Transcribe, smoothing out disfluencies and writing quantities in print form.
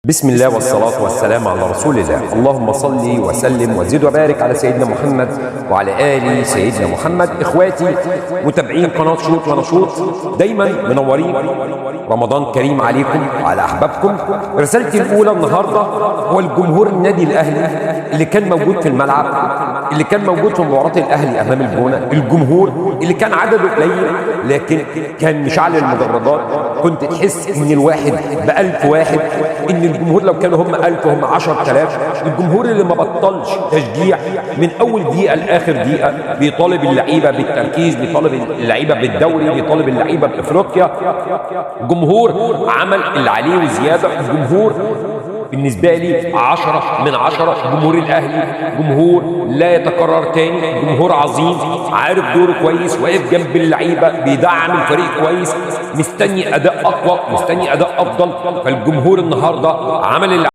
بسم الله والصلاة والسلام على رسول الله. اللهم صل وسلم وزد وبارك على سيدنا محمد وعلى آل سيدنا محمد. إخواتي متابعين قناة شوط ونشوط، دايما منورين. رمضان كريم عليكم وعلى أحبابكم. رسالتي الأولى النهاردة هو الجمهور النادي الأهلي اللي كان موجود في الملعب، اللي كان موجود في مباراة الأهلي أمام الجونة، الجمهور اللي كان عدده قليل لكن كان مشعل المدرجات. كنت تحس إن الواحد ب1000 واحد، إن الجمهور لو كانوا هم 1000 هم 10,000. الجمهور اللي ما بطلش تشجيع من أول دقيقة لآخر دقيقة، بيطالب اللعيبة بالتركيز، بيطالب اللعيبة بالدوري، بيطالب اللعيبة بإفريقيا. جمهور عمل اللي عليه وزيادة. الجمهور بالنسبة لي 10 من 10. جمهور الأهلي جمهور لا يتكرر تاني، جمهور عظيم عارف دوره كويس، واقف جنب اللعيبة، بيدعم الفريق كويس، مستني أداء أقوى، مستني أداء أفضل. فالجمهور النهاردة عمل اللي